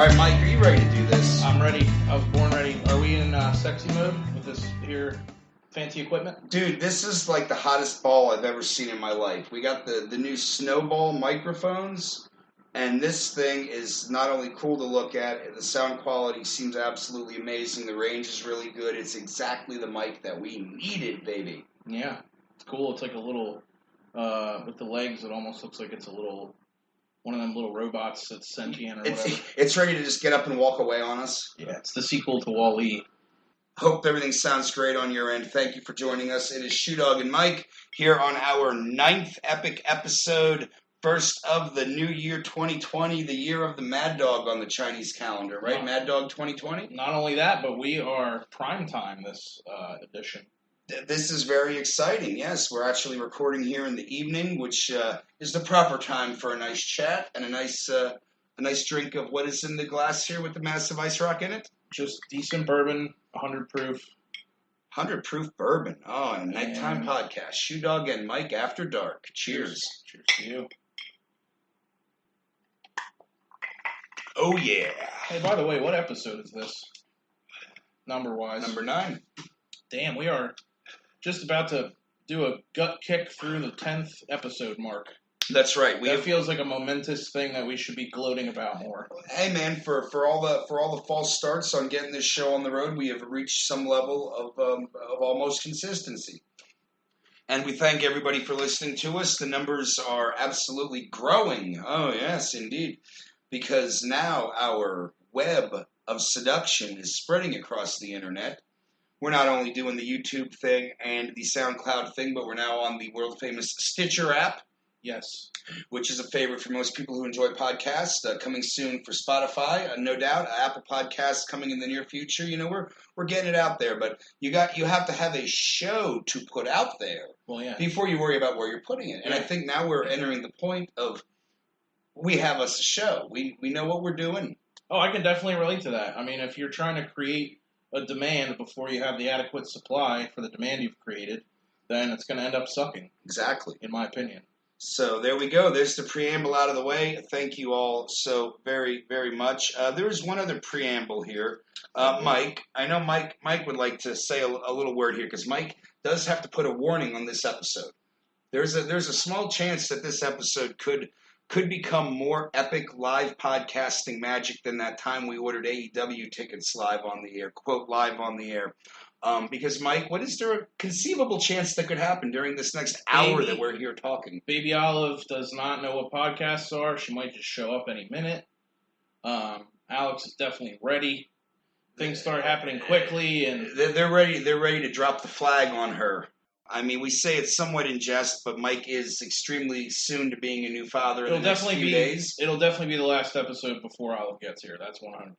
All right, Mike, are you ready to do this? I'm ready. I was born ready. Are we in sexy mode with this here fancy equipment? Dude, this is like the hottest ball I've ever seen in my life. We got the new Snowball microphones, and this thing is not only cool to look at, the sound quality seems absolutely amazing. The range is really good. It's exactly the mic that we needed, baby. Yeah, it's cool. It's like a little, with the legs, it almost looks like it's a little, one of them little robots that's sentient or whatever. It's ready to just get up and walk away on us. Yeah, it's the sequel to Wall-E. Hope everything sounds great on your end. Thank you for joining us. It is Shoedogg and Mike here on our 9th epic episode, first of the new year 2020, the year of the Mad Dog on the Chinese calendar, right? Mad Dog 2020? Not only that, but we are prime time this edition. This is very exciting, yes. We're actually recording here in the evening, which is the proper time for a nice chat and a nice drink of what is in the glass here with the massive ice rock in it. Just decent bourbon, 100 proof. 100 proof bourbon. Oh, and a nighttime podcast. Shoedogg and Mike After Dark. Cheers. Cheers to you. Oh, yeah. Hey, by the way, what episode is this? Number-wise? Number 9. Damn, we are just about to do a gut kick through the 10th episode mark. That's right. That feels like a momentous thing that we should be gloating about more. Hey, man, for all the false starts on getting this show on the road, we have reached some level of almost consistency. And we thank everybody for listening to us. The numbers are absolutely growing. Oh, yes, indeed. Because now our web of seduction is spreading across the internet. We're not only doing the YouTube thing and the SoundCloud thing, but we're now on the world-famous Stitcher app. Yes. Which is a favorite for most people who enjoy podcasts. Coming soon for Spotify, no doubt. Apple Podcasts coming in the near future. You know, we're getting it out there, but you have to have a show to put out there before you worry about where you're putting it. And I think now we're entering the point of we have us a show. We know what we're doing. Oh, I can definitely relate to that. I mean, if you're trying to create a demand before you have the adequate supply for the demand you've created, then it's going to end up sucking. Exactly. In my opinion. So there we go. There's the preamble out of the way. Thank you all so very, very much. There is one other preamble here. Mike, I know Mike would like to say a little word here because Mike does have to put a warning on this episode. There's a small chance that this episode could become more epic live podcasting magic than that time we ordered AEW tickets live on the air, quote, live on the air. Because, Mike, what is there a conceivable chance that could happen during this next hour that we're here talking? Baby Olive does not know what podcasts are. She might just show up any minute. Alex is definitely ready. Things start happening quickly, and they're ready. They're ready to drop the flag on her. I mean, we say it somewhat in jest, but Mike is extremely soon to being a new father in the next few days. It'll definitely be the last episode before Olive gets here. That's 100%.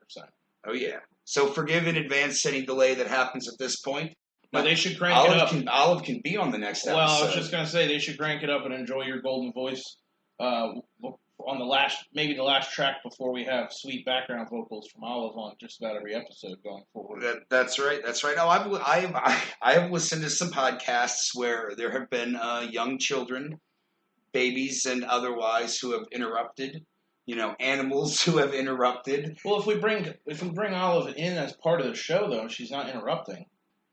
Oh, yeah. So forgive in advance any delay that happens at this point. But they should crank it up. Olive can be on the next episode. Well, I was just going to say they should crank it up and enjoy your golden voice on the last track before we have sweet background vocals from Olive on just about every episode going forward. That's right. That's right. Oh, I have listened to some podcasts where there have been young children, babies and otherwise, who have interrupted. You know, animals who have interrupted. Well, if we bring Olive in as part of the show, though, she's not interrupting.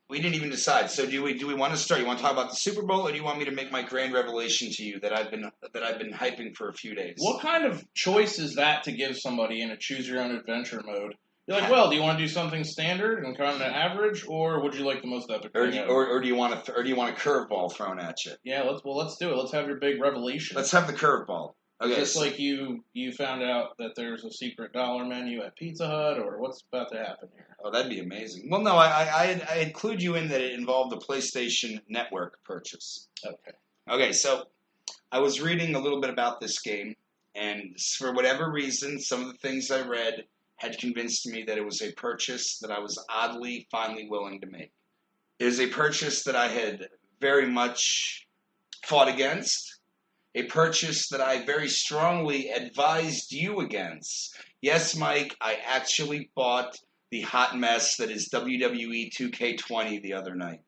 We didn't even decide. So do we want to start? You want to talk about the Super Bowl, or do you want me to make my grand revelation to you that I've been hyping for a few days? What kind of choice is that to give somebody in a choose your own adventure mode? You're like, well, do you want to do something standard and kind of average, or would you like the most epic? Or do you want a curveball thrown at you? Yeah, let's do it. Let's have your big revelation. Let's have the curveball. Okay, just like you found out that there's a secret dollar menu at Pizza Hut, or what's about to happen here? Oh, that'd be amazing. Well, no, I include you in that it involved a PlayStation Network purchase. Okay, so I was reading a little bit about this game, and for whatever reason, some of the things I read had convinced me that it was a purchase that I was oddly, finally willing to make. It is a purchase that I had very much fought against. A purchase that I very strongly advised you against. Yes, Mike, I actually bought the hot mess that is WWE 2K20 the other night.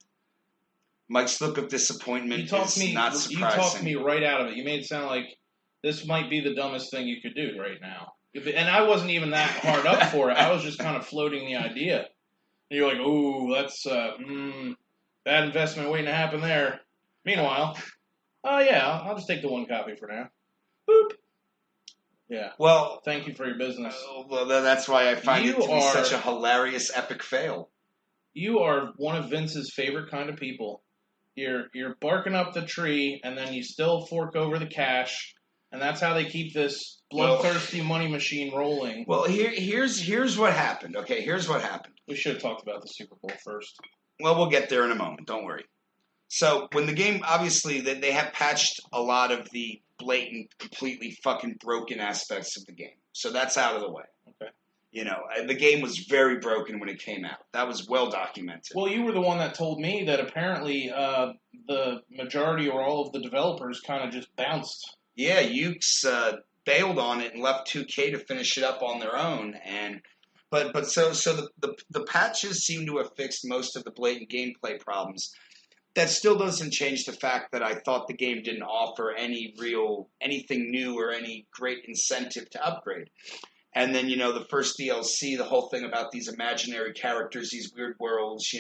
Mike's look of disappointment is not surprising. You talked me right out of it. You made it sound like this might be the dumbest thing you could do right now. And I wasn't even that hard up for it. I was just kind of floating the idea. And you're like, ooh, that's bad investment waiting to happen there. Meanwhile, yeah, I'll just take the one copy for now. Boop. Yeah. Well, thank you for your business. Well, that's why I find it to be such a hilarious, epic fail. You are one of Vince's favorite kind of people. You're barking up the tree, and then you still fork over the cash, and that's how they keep this bloodthirsty money machine rolling. Well, here's what happened. Okay, here's what happened. We should have talked about the Super Bowl first. Well, we'll get there in a moment. Don't worry. So when the game, obviously, they have patched a lot of the blatant, completely fucking broken aspects of the game. So that's out of the way. Okay. You know, the game was very broken when it came out. That was well documented. Well, you were the one that told me that apparently the majority or all of the developers kind of just bounced. Yeah, Ukes bailed on it and left 2K to finish it up on their own. But so the patches seem to have fixed most of the blatant gameplay problems. That still doesn't change the fact that I thought the game didn't offer anything new or any great incentive to upgrade. And then, the first DLC, the whole thing about these imaginary characters, these weird worlds,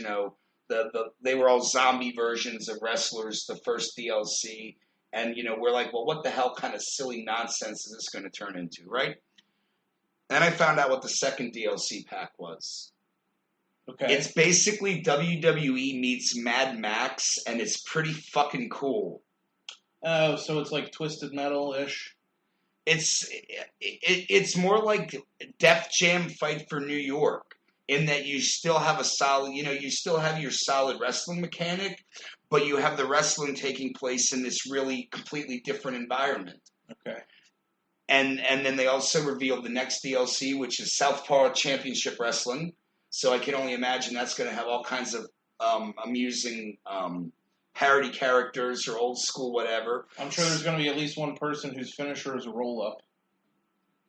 they were all zombie versions of wrestlers, the first DLC. And, we're like, well, what the hell kind of silly nonsense is this going to turn into, right? Then I found out what the second DLC pack was. Okay. It's basically WWE meets Mad Max, and it's pretty fucking cool. Oh, so it's like Twisted Metal-ish? It's more like Def Jam Fight for New York, in that you still have a solid, you still have your solid wrestling mechanic, but you have the wrestling taking place in this really completely different environment. Okay. And then they also revealed the next DLC, which is Southpaw Championship Wrestling. So I can only imagine that's going to have all kinds of amusing parody characters or old school whatever. I'm sure there's going to be at least one person whose finisher is a roll-up.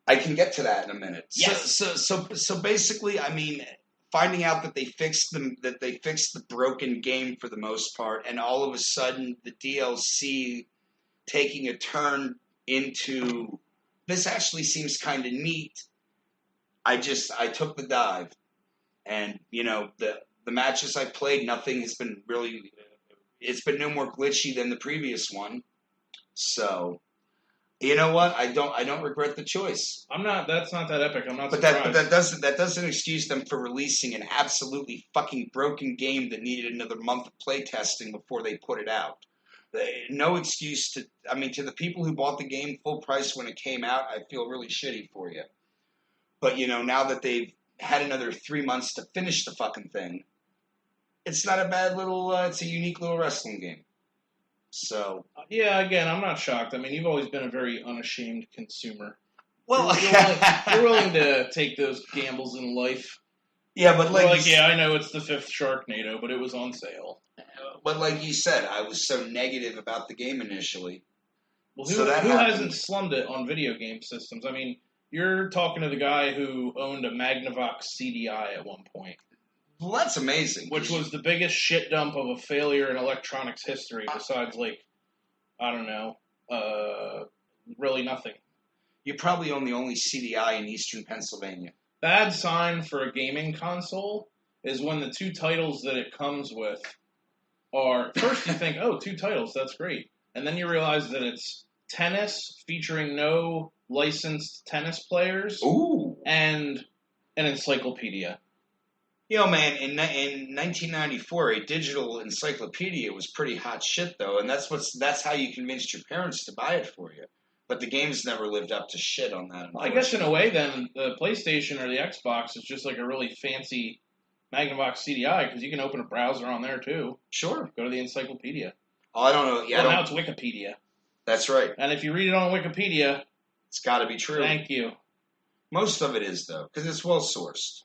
I can get to that in a minute. Yes. So basically, I mean, finding out that they fixed the broken game for the most part, and all of a sudden the DLC taking a turn into this actually seems kind of neat. I took the dive. And, the matches I played, nothing has been really, it's been no more glitchy than the previous one. So, you know what? I don't regret the choice. That's not that epic. I'm not surprised. But that doesn't excuse them for releasing an absolutely fucking broken game that needed another month of playtesting before they put it out. No excuse to the people who bought the game full price when it came out, I feel really shitty for you. But, now that they've had another 3 months to finish the fucking thing, it's not a bad little, it's a unique little wrestling game. So. Yeah, again, I'm not shocked. I mean, you've always been a very unashamed consumer. Well, you're willing to take those gambles in life. Yeah, but I know it's the 5th Sharknado, but it was on sale. But like you said, I was so negative about the game initially. Well, who hasn't slummed it on video game systems? I mean, you're talking to the guy who owned a Magnavox CDI at one point. Well, that's amazing. Which was the biggest shit dump of a failure in electronics history, besides, really nothing. You probably own the only CDI in eastern Pennsylvania. Bad sign for a gaming console is when the 2 titles that it comes with are... First you think, oh, 2 titles, that's great. And then you realize that it's tennis featuring no licensed tennis players. Ooh. And an encyclopedia. Man, in 1994, a digital encyclopedia was pretty hot shit, though, and that's how you convinced your parents to buy it for you. But the game's never lived up to shit on that. Well, I guess in a way, then, the PlayStation or the Xbox is just like a really fancy Magnavox CDI, because you can open a browser on there, too. Sure. Go to the encyclopedia. Oh, I don't know. Yeah, now it's Wikipedia. That's right. And if you read it on Wikipedia... It's got to be true. Thank you. Most of it is, though, because it's well-sourced.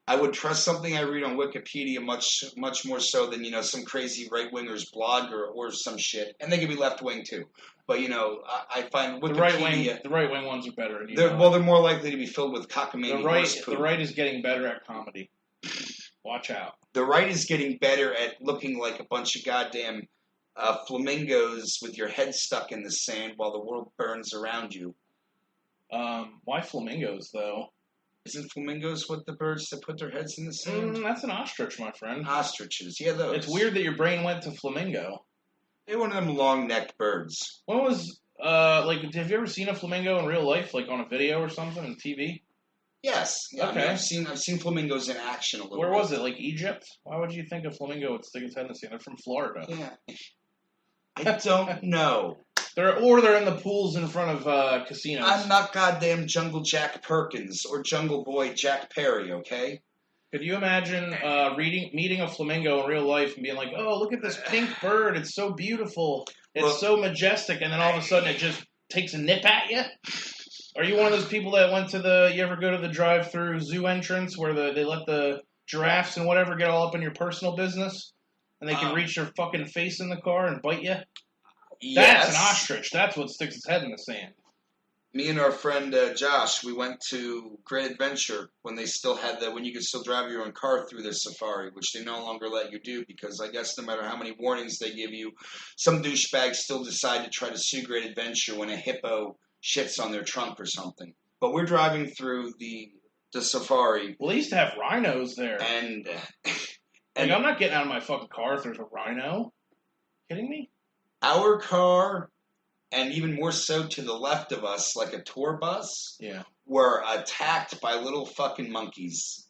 I would trust something I read on Wikipedia much more so than, some crazy right-winger's blog or some shit. And they can be left-wing, too. But, I find Wikipedia... The right-wing ones are better. They're more likely to be filled with cockamamie horse poop. The right is getting better at comedy. Watch out. The right is getting better at looking like a bunch of goddamn flamingos with your head stuck in the sand while the world burns around you. Why flamingos, though? Isn't flamingos what the birds that put their heads in the sand? That's an ostrich, my friend. Ostriches, yeah, those. It's weird that your brain went to flamingo. They're one of them long-necked birds. When was, have you ever seen a flamingo in real life, like on a video or something on TV? Yes. Yeah, Okay. I mean, I've seen flamingos in action a little Where bit. was it? Like Egypt? Why would you think a flamingo would stick its head in the sand? They're from Florida. Yeah. I don't know. They're in the pools in front of casinos. I'm not goddamn Jungle Jack Perkins or Jungle Boy Jack Perry, okay? Could you imagine meeting a flamingo in real life and being like, oh, look at this pink bird. It's so beautiful. It's so majestic. And then all of a sudden it just takes a nip at you? Are you one of those people that went to you ever go to the drive-through zoo entrance where they let the giraffes and whatever get all up in your personal business? And they can reach their fucking face in the car and bite you? Yes. That's an ostrich. That's what sticks its head in the sand. Me and our friend Josh, we went to Great Adventure when they still had when you could still drive your own car through the safari, which they no longer let you do because I guess no matter how many warnings they give you, some douchebags still decide to try to sue Great Adventure when a hippo shits on their trunk or something. But we're driving through the safari. Well, they used to have rhinos there. And I'm not getting out of my fucking car if there's a rhino. Kidding me? Our car, and even more so to the left of us, like a tour bus, were attacked by little fucking monkeys.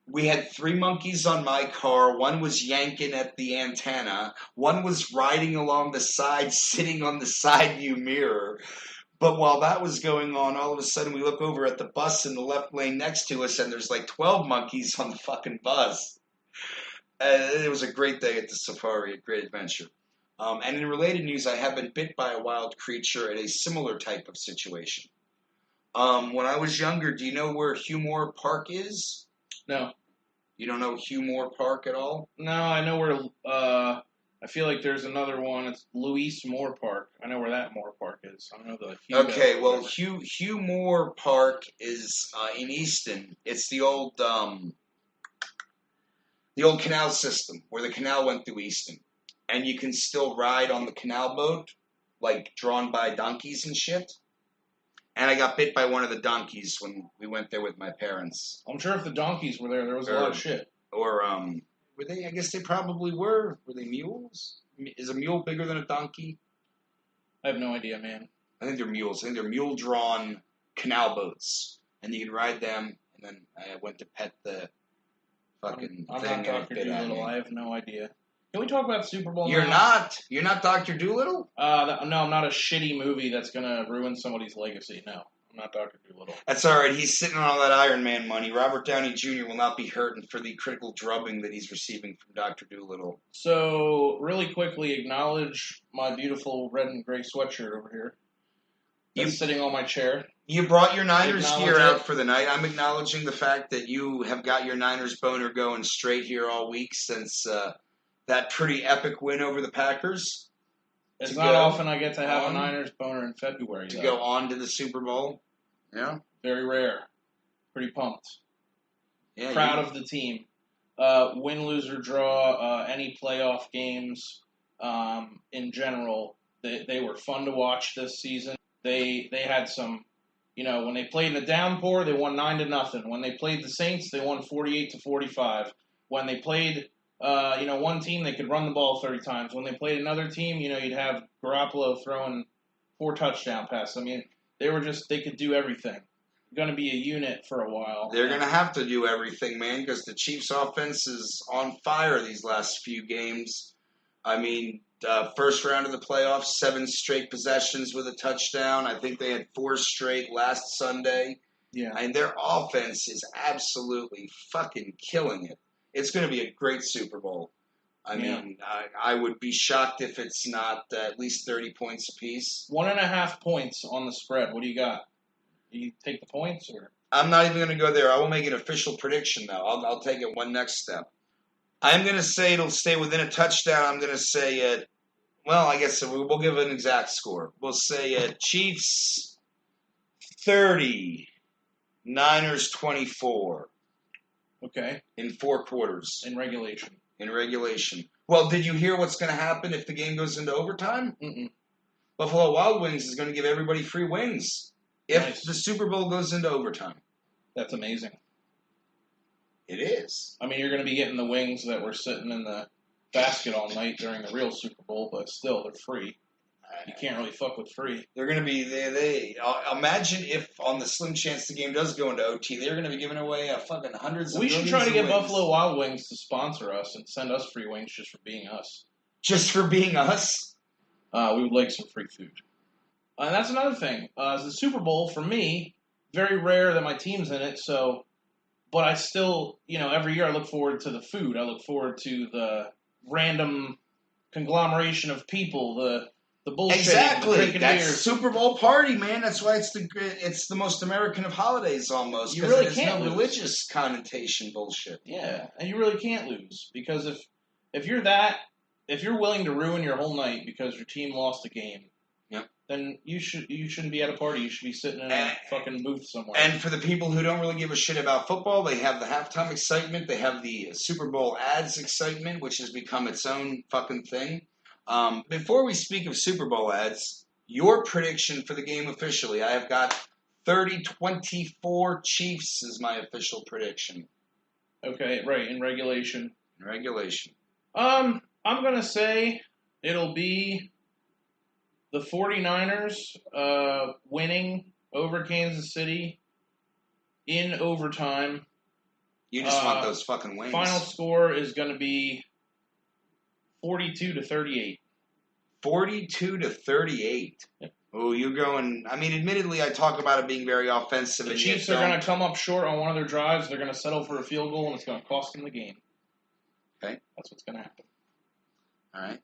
We had 3 monkeys on my car. One was yanking at the antenna. One was riding along the side, sitting on the side view mirror. But while that was going on, all of a sudden we look over at the bus in the left lane next to us, and there's like 12 monkeys on the fucking bus. It was a great day at the safari, a great adventure. And in related news, I have been bit by a wild creature at a similar type of situation. When I was younger, do you know where Hugh Park is? No. You don't know Hugh Park at all? No, I know where, I feel like there's another one. It's Louise Moore Park. I know where that Moore Park is. I don't know the Hugh. Okay, well, Hugh Moore Park is in Easton. It's the old canal system where the canal went through Easton. And you can still ride on the canal boat, like drawn by donkeys and shit. And I got bit by one of the donkeys when we went there with my parents. I'm sure if the donkeys were there was a lot of shit. Or, were they? I guess they probably were. Were they mules? Is a mule bigger than a donkey? I have no idea, man. I think they're mules. I think they're mule-drawn canal boats. And you can ride them. And then I went to pet the fucking I'm thing. not Dr. Doolittle. I have no idea. Can we talk about Super Bowl? You're not Dr. Doolittle? No, I'm not a shitty movie that's going to ruin somebody's legacy. No, I'm not Dr. Doolittle. That's all right. He's sitting on all that Iron Man money. Robert Downey Jr. will not be hurting for the critical drubbing that he's receiving from Dr. Doolittle. So, really quickly, acknowledge my beautiful red and gray sweatshirt over here. That's sitting on my chair. You brought your Niners gear out for the night. I'm acknowledging the fact that you have got your Niners boner going straight here all week since that pretty epic win over the Packers. It's not often I get to have a Niners boner in February. To go on to the Super Bowl. Yeah. Very rare. Pretty pumped. Yeah. Proud of the team. Win, lose, or draw, any playoff games in general, they were fun to watch this season. They had some, when they played in the downpour, they won 9-0. When they played the Saints, they won 48-45. When they played one team, they could run the ball 30 times. When they played another team, you'd have Garoppolo throwing 4 touchdown passes. I mean, they could do everything. Going to be a unit for a while. They're going to have to do everything, man, because the Chiefs' offense is on fire these last few games. I mean, first round of the playoffs, 7 straight possessions with a touchdown. I think they had 4 straight last Sunday. Yeah. And their offense is absolutely fucking killing it. It's going to be a great Super Bowl. I mean, I would be shocked if it's not at least 30 points apiece. 1.5 points on the spread. What do you got? Do you take the points? Or I'm not even going to go there. I will make an official prediction, though. I'll take it one next step. I'm going to say it'll stay within a touchdown. I'm going to say I guess we'll give an exact score. We'll say Chiefs 30, Niners 24. Okay. In 4 quarters. In regulation. Well, did you hear what's going to happen if the game goes into overtime? Mm-mm. Buffalo Wild Wings is going to give everybody free wings. if the Super Bowl goes into overtime. That's amazing. It is. I mean, you're going to be getting the wings that were sitting in the basket all night during the real Super Bowl, but still, they're free. You can't really fuck with free. They're going to be they. Imagine if on the slim chance the game does go into OT, they're going to be giving away fucking hundreds of millions. We should try to get wings. Buffalo Wild Wings to sponsor us and send us free wings just for being us. Just for being us? We would like some free food. And that's another thing. The Super Bowl, for me, very rare that my team's in it, but I still, every year I look forward to the food. I look forward to the random conglomeration of people, the bullshit, exactly. The That's beers. Super Bowl party, man. That's why it's the most American of holidays almost. You really can't. There's no lose. Religious connotation bullshit. Yeah, and you really can't lose because if you're willing to ruin your whole night because your team lost a game, then you shouldn't be at a party. You should be sitting in a fucking booth somewhere. And for the people who don't really give a shit about football, they have the halftime excitement. They have the Super Bowl ads excitement, which has become its own fucking thing. Before we speak of Super Bowl ads, your prediction for the game officially. I have got 30-24 Chiefs is my official prediction. Okay, right, in regulation. I'm going to say it'll be the 49ers winning over Kansas City in overtime. You just want those fucking wins. Final score is going to be 42-38. 42-38. Yep. Oh, you're going... I mean, admittedly, I talk about it being very offensive. The Chiefs are going to come up short on one of their drives. They're going to settle for a field goal, and it's going to cost them the game. Okay. That's what's going to happen. All right.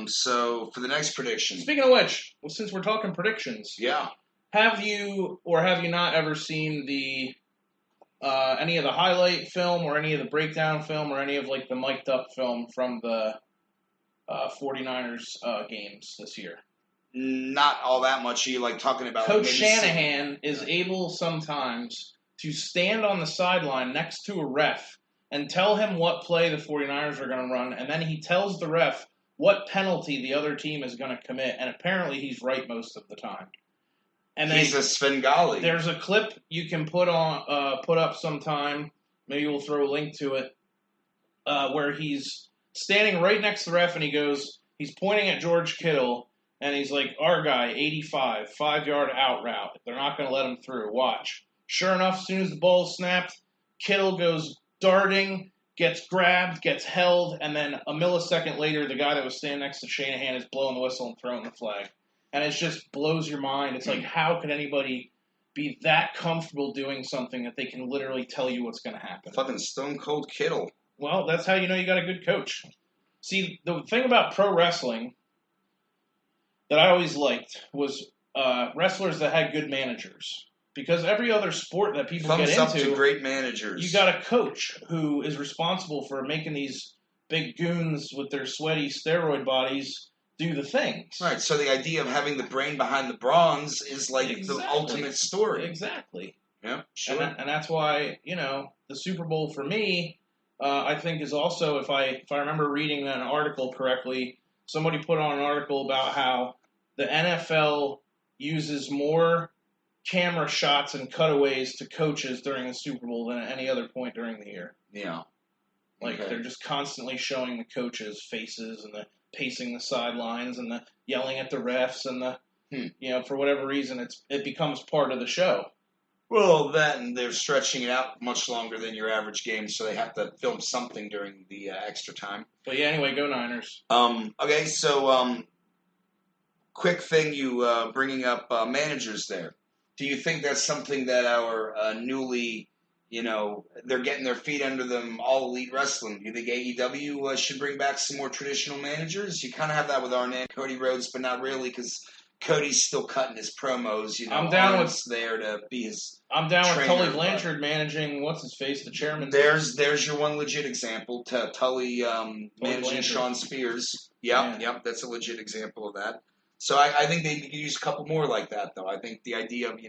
So, for the next prediction... Speaking of which, since we're talking predictions... Yeah. Have you not ever seen the... any of the highlight film or any of the breakdown film or any of, the mic'd up film from the 49ers games this year? Not all that much. You talking about... Coach Shanahan is able sometimes to stand on the sideline next to a ref and tell him what play the 49ers are going to run, and then he tells the ref what penalty the other team is going to commit, and apparently he's right most of the time. And he's a Svengali. There's a clip you can put up sometime. Maybe we'll throw a link to it, where he's standing right next to the ref, and he's pointing at George Kittle, and he's like, "Our guy, 85, 5-yard out route. They're not going to let him through. Watch." Sure enough, as soon as the ball is snapped, Kittle goes darting, gets grabbed, gets held, and then a millisecond later, the guy that was standing next to Shanahan is blowing the whistle and throwing the flag. And it just blows your mind. It's like, how could anybody be that comfortable doing something that they can literally tell you what's going to happen? Fucking Stone Cold Kittle. Well, that's how you know you got a good coach. See, the thing about pro wrestling that I always liked was wrestlers that had good managers. Because every other sport that people get into... Thumbs up to great managers. You got a coach who is responsible for making these big goons with their sweaty steroid bodies do the things. Right, so the idea of having the brain behind the bronze is the ultimate story. Exactly. Yeah, sure. And that's why, the Super Bowl for me, I think is also, if I remember reading an article correctly, somebody put on an article about how the NFL uses more camera shots and cutaways to coaches during the Super Bowl than at any other point during the year. Yeah. They're just constantly showing the coaches' faces and the pacing the sidelines and the yelling at the refs and the, for whatever reason, it becomes part of the show. Well, and they're stretching it out much longer than your average game, so they have to film something during the extra time. But yeah, anyway, go Niners. Okay, so quick thing, you bringing up managers there. Do you think that's something that our newly... they're getting their feet under them, all elite wrestling. Do you think AEW should bring back some more traditional managers? You kind of have that with Arnett and Cody Rhodes, but not really because Cody's still cutting his promos. I'm down with there to be his. I'm down trainer, with Tully Blanchard managing what's his face, the chairman. There's your one legit example. Tully managing Blanchard. Sean Spears. Yep, that's a legit example of that. So I think they could use a couple more like that, though. I think the idea of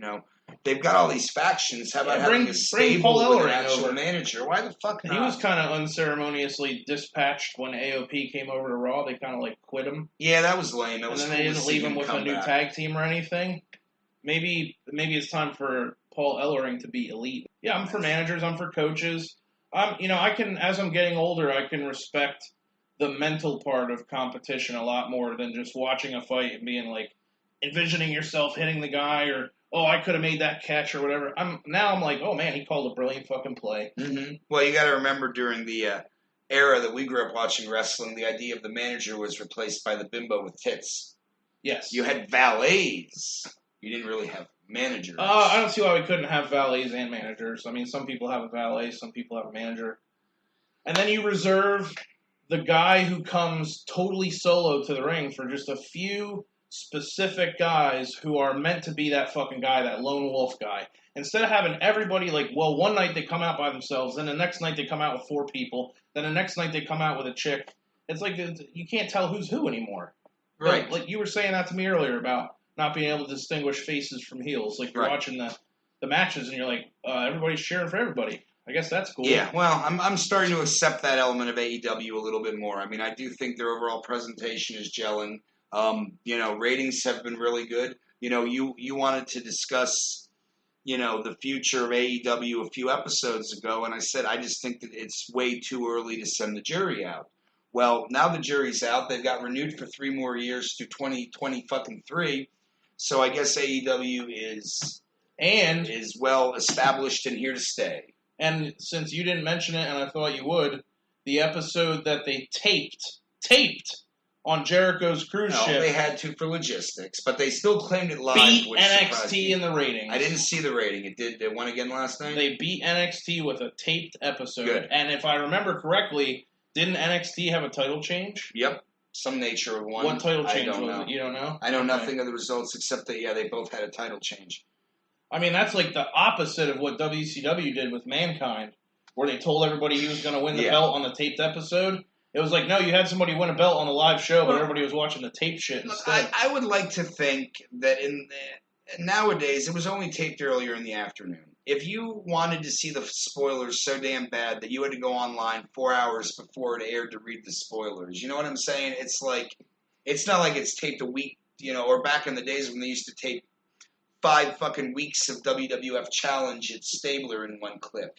they've got all these factions. How about having a stable with an actual manager? Why the fuck not? He was kind of unceremoniously dispatched when AOP came over to Raw. They kind of quit him. Yeah, that was lame. And then they didn't leave him with a new tag team or anything. maybe it's time for Paul Ellering to be elite. Yeah, I'm for managers. I'm for coaches. I can, as I'm getting older, I can respect the mental part of competition a lot more than just watching a fight and being like, envisioning yourself hitting the guy or, oh, I could have made that catch or whatever. I'm like, oh man, he called a brilliant fucking play. Mm-hmm. Well, you got to remember during the era that we grew up watching wrestling, the idea of the manager was replaced by the bimbo with tits. Yes. You had valets. You didn't really have managers. I don't see why we couldn't have valets and managers. I mean, some people have a valet, some people have a manager. And then you reserve the guy who comes totally solo to the ring for just a few specific guys who are meant to be that fucking guy, that lone wolf guy. Instead of having everybody one night they come out by themselves, then the next night they come out with 4 people, then the next night they come out with a chick. It's like you can't tell who's who anymore. Right. Like you were saying that to me earlier about not being able to distinguish faces from heels. Like you're watching the matches and you're like, everybody's cheering for everybody. I guess that's cool. Yeah, well, I'm starting to accept that element of AEW a little bit more. I mean, I do think their overall presentation is gelling. Ratings have been really good. You wanted to discuss, the future of AEW a few episodes ago, and I said I just think that it's way too early to send the jury out. Well, now the jury's out. They've got renewed for 3 more years through 2023. So I guess AEW is well established and here to stay. And since you didn't mention it, and I thought you would, the episode that they taped on Jericho's cruise ship. They had to for logistics, but they still claimed it live. Beat NXT in the ratings. I didn't see the rating. It won again last night? They beat NXT with a taped episode. Good. And if I remember correctly, didn't NXT have a title change? Yep. Some nature of one. What title change was it? You don't know? I know nothing of the results except that, they both had a title change. I mean, that's like the opposite of what WCW did with Mankind, where they told everybody he was going to win the belt on the taped episode. It was like, no, you had somebody win a belt on the live show, but everybody was watching the tape shit instead. I would like to think that nowadays, it was only taped earlier in the afternoon. If you wanted to see the spoilers so damn bad that you had to go online 4 hours before it aired to read the spoilers, you know what I'm saying? It's like, it's not like it's taped a week, or back in the days when they used to tape 5 fucking weeks of WWF Challenge at Stabler in one clip,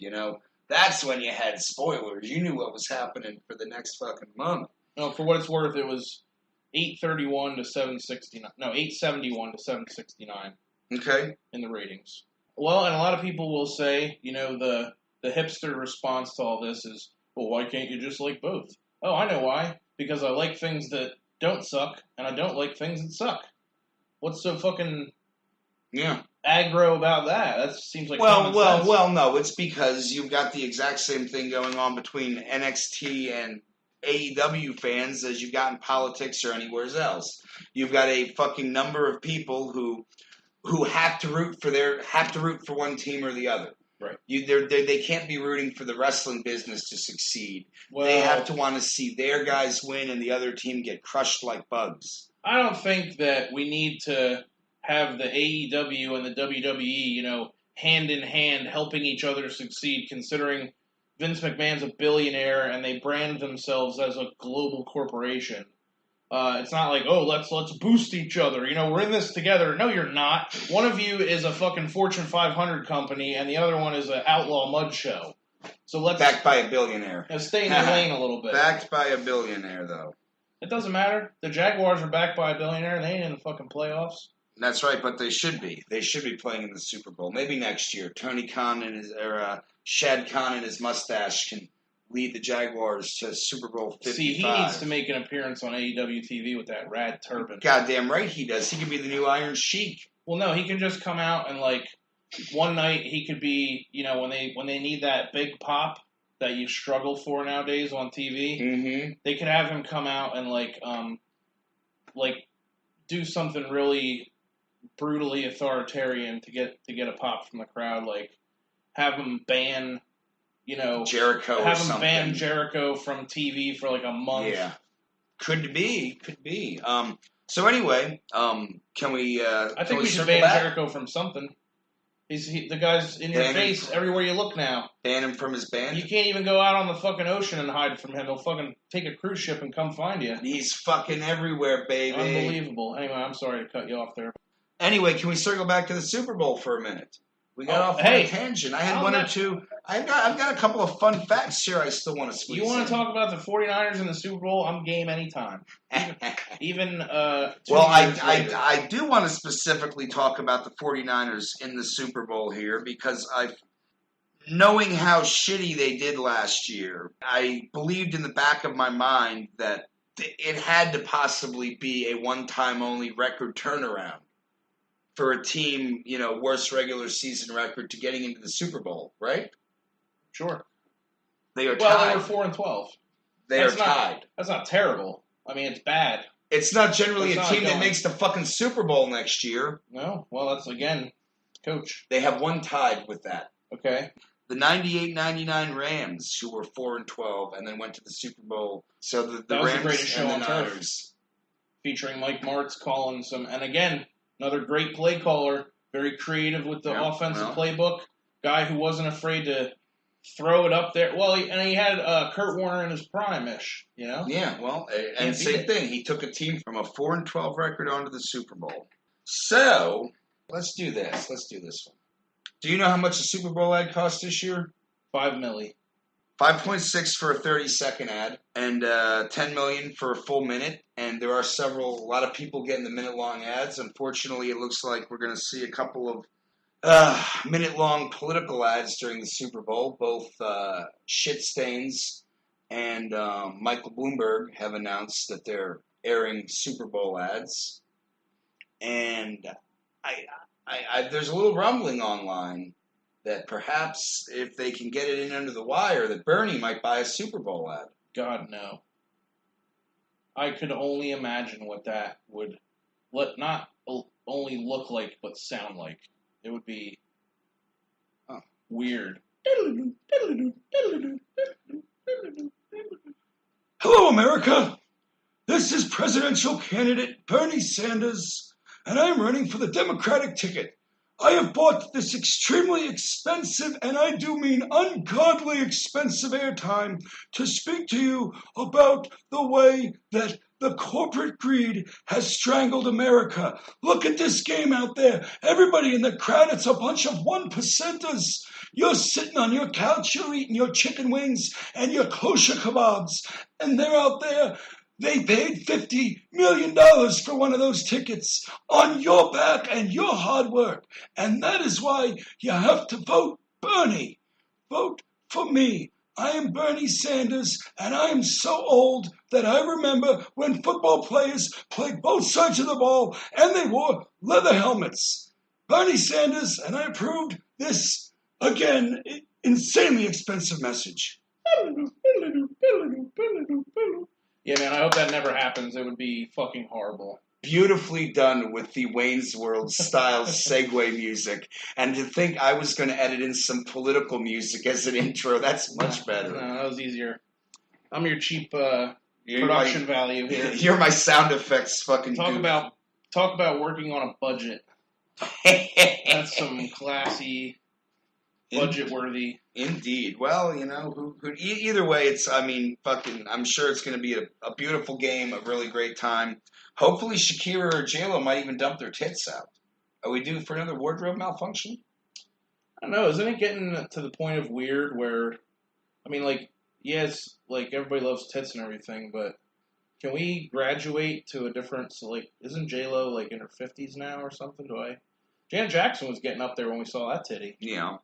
That's when you had spoilers. You knew what was happening for the next fucking month. No, for what it's worth, it was 831 to 769. No, 871 to 769. Okay. In the ratings. Well, and a lot of people will say, the hipster response to all this is, well, why can't you just like both? Oh, I know why. Because I like things that don't suck, and I don't like things that suck. What's so fucking aggro about that? That seems like common sense. No. It's because you've got the exact same thing going on between NXT and AEW fans as you've got in politics or anywhere else. You've got a fucking number of people who have to root for one team or the other. Right. They can't be rooting for the wrestling business to succeed. Well, they have to want to see their guys win and the other team get crushed like bugs. I don't think that we need to have the AEW and the WWE, hand in hand helping each other succeed, considering Vince McMahon's a billionaire and they brand themselves as a global corporation. It's not like, oh, let's boost each other. We're in this together. No, you're not. One of you is a fucking Fortune 500 company, and the other one is an outlaw mud show. So let's backed by a billionaire. Stay in your lane a little bit. Backed by a billionaire, though. It doesn't matter. The Jaguars are backed by a billionaire, and they ain't in the fucking playoffs. That's right, but they should be. They should be playing in the Super Bowl. Maybe next year. Tony Khan Shad Khan and his mustache can lead the Jaguars to Super Bowl 55. See, he needs to make an appearance on AEW TV with that rad turban. Goddamn right he does. He could be the new Iron Sheik. Well, no, he can just come out and, one night he could be, when they need that big pop that you struggle for nowadays on TV, they could have him come out and, do something really brutally authoritarian to get a pop from the crowd, have him ban... Jericho have or him something. ban Jericho from TV for a month. Yeah, could be. So anyway, can we? I think we should ban Jericho from something. The guy's in your face everywhere you look now. Ban him from his band. You can't even go out on the fucking ocean and hide from him. He'll fucking take a cruise ship and come find you. He's fucking everywhere, baby. Unbelievable. Anyway, I'm sorry to cut you off there. Anyway, can we circle back to the Super Bowl for a minute? We got off on a tangent. I had one or two. I've got a couple of fun facts here I still want to squeeze in. You want to talk about the 49ers in the Super Bowl? I'm game anytime. Even well, I do want to specifically talk about the 49ers in the Super Bowl here because knowing how shitty they did last year, I believed in the back of my mind that it had to possibly be a one-time only record turnaround for a team, worst regular season record to getting into the Super Bowl, right? Sure. They are tied. Well, they were 4-12. They are tied. That's not terrible. I mean, it's bad. It's not generally a team that makes the fucking Super Bowl next year. No. Well, that's, again, coach. They have one tied with that. Okay. The 98-99 Rams, who were 4-12, and then went to the Super Bowl. So the that was Rams the greatest show and on the turf. Niners. Featuring Mike Martz calling some, and again, another great play caller, very creative with the offensive playbook. Guy who wasn't afraid to throw it up there. Well, he had Kurt Warner in his prime-ish, Yeah, well, and same thing. He took a team from a 4-12 record onto the Super Bowl. So, let's do this. Let's do this one. Do you know how much a Super Bowl ad cost this year? $5 million. 5.6 for a 30-second ad, and $10 million for a full minute. And there are a lot of people getting the minute-long ads. Unfortunately, it looks like we're going to see a couple of minute-long political ads during the Super Bowl. Both Shit Stains and Michael Bloomberg have announced that they're airing Super Bowl ads. And there's a little rumbling online that perhaps if they can get it in under the wire, that Bernie might buy a Super Bowl ad. God, no. I could only imagine what that would not only look like, but sound like. It would be weird. Hello, America. This is presidential candidate Bernie Sanders, and I am running for the Democratic ticket. I have bought this extremely expensive, and I do mean ungodly expensive airtime to speak to you about the way that the corporate greed has strangled America. Look at this game out there. Everybody in the crowd, it's a bunch of 1%ers. You're sitting on your couch, you're eating your chicken wings and your kosher kebabs, and they're out there. They paid $50 million for one of those tickets on your back and your hard work. And that is why you have to vote Bernie. Vote for me. I am Bernie Sanders, and I am so old that I remember when football players played both sides of the ball and they wore leather helmets. Bernie Sanders, and I approved this, again, insanely expensive message. Yeah, man, I hope that never happens. It would be fucking horrible. Beautifully done with the Wayne's World style segue music. And to think I was going to edit in some political music as an intro, that's much better. No, that was easier. I'm your cheap production value here. You're my sound effects fucking Talk about working on a budget. That's some classy, budget-worthy. Indeed. Well, either way, I'm sure it's going to be a beautiful game, a really great time. Hopefully Shakira or J-Lo might even dump their tits out. Are we due for another wardrobe malfunction? I don't know. Isn't it getting to the point of weird where, yes, everybody loves tits and everything, but can we graduate to a different, isn't J-Lo, in her 50s now or something? Janet Jackson was getting up there when we saw that titty. Yeah.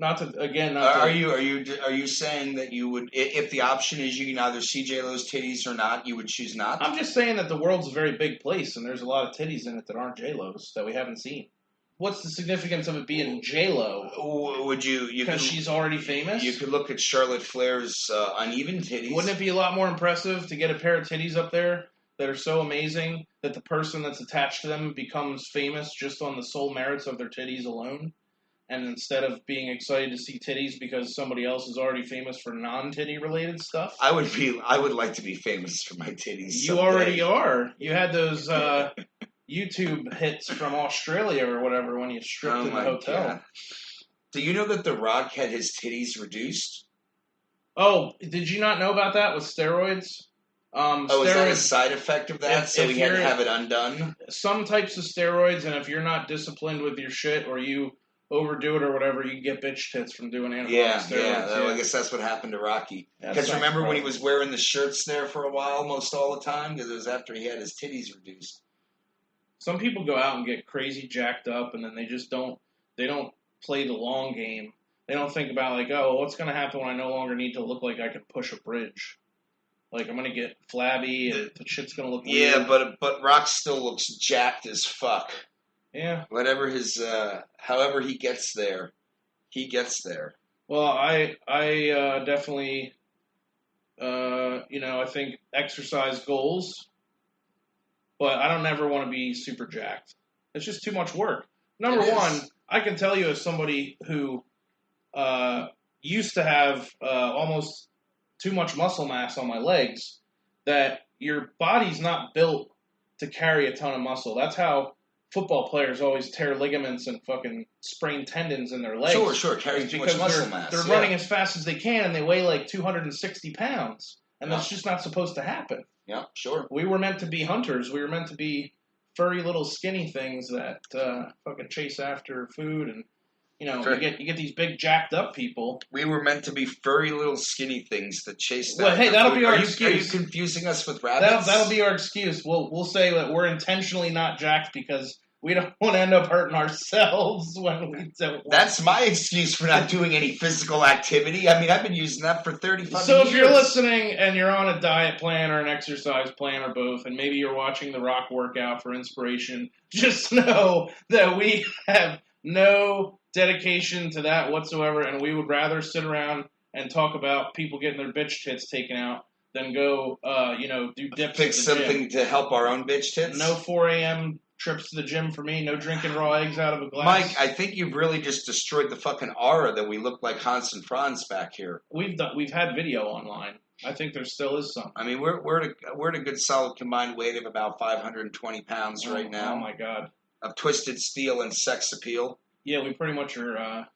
Are you saying that you would, if the option is you can either see J-Lo's titties or not, you would choose not? I'm just saying that the world's a very big place, and there's a lot of titties in it that aren't J-Lo's that we haven't seen. What's the significance of it being J-Lo? Would you because she's already famous? You could look at Charlotte Flair's uneven titties. Wouldn't it be a lot more impressive to get a pair of titties up there that are so amazing that the person that's attached to them becomes famous just on the sole merits of their titties alone? And instead of being excited to see titties because somebody else is already famous for non-titty related stuff, I would like to be famous for my titties. You already are. You had those YouTube hits from Australia or whatever when you stripped in the hotel. God. Do you know that The Rock had his titties reduced? Oh, did you not know about that with steroids? Is that a side effect of that? So he had to have it undone? Some types of steroids, and if you're not disciplined with your shit or you overdo it or whatever, you get bitch tits from doing anabolic steroids. Yeah. I guess that's what happened to Rocky. Because remember when he was wearing the shirts there for a while, most all the time? Because it was after he had his titties reduced. Some people go out and get crazy jacked up, and then they just don't play the long game. They don't think about, like, oh, what's going to happen when I no longer need to look like I can push a bridge? Like, I'm going to get flabby, and the shit's going to look weird. Yeah, but Rock still looks jacked as fuck. Yeah. Whatever his, however he gets there, he gets there. Well, I definitely, I think exercise goals, but I don't ever want to be super jacked. It's just too much work. Number one, I can tell you as somebody who used to have almost too much muscle mass on my legs, that your body's not built to carry a ton of muscle. That's how football players always tear ligaments and fucking sprain tendons in their legs. Sure, carrying too much muscle mass. They're running as fast as they can, and they weigh like 260 pounds, and that's just not supposed to happen. Yeah, sure. We were meant to be hunters. We were meant to be furry little skinny things that fucking chase after food and. You get these big jacked up people. We were meant to be furry little skinny things that chase. Well, hey, that'll be our excuse. Are you confusing us with rabbits? That'll be our excuse. We'll say that we're intentionally not jacked because we don't want to end up hurting ourselves when we don't. That's my excuse for not doing any physical activity. I mean, I've been using that for 35 years. So if you're listening and you're on a diet plan or an exercise plan or both, and maybe you're watching The Rock workout for inspiration, just know that we have no dedication to that whatsoever, and we would rather sit around and talk about people getting their bitch tits taken out than go, do dips. Fix something to help our own bitch tits. No 4 a.m. trips to the gym for me. No drinking raw eggs out of a glass. Mike, I think you've really just destroyed the fucking aura that we look like Hans and Franz back here. We've had video online. I think there still is some. I mean, we're at a good solid combined weight of about 520 pounds right now. Oh my god. Of twisted steel and sex appeal. Yeah, we pretty much are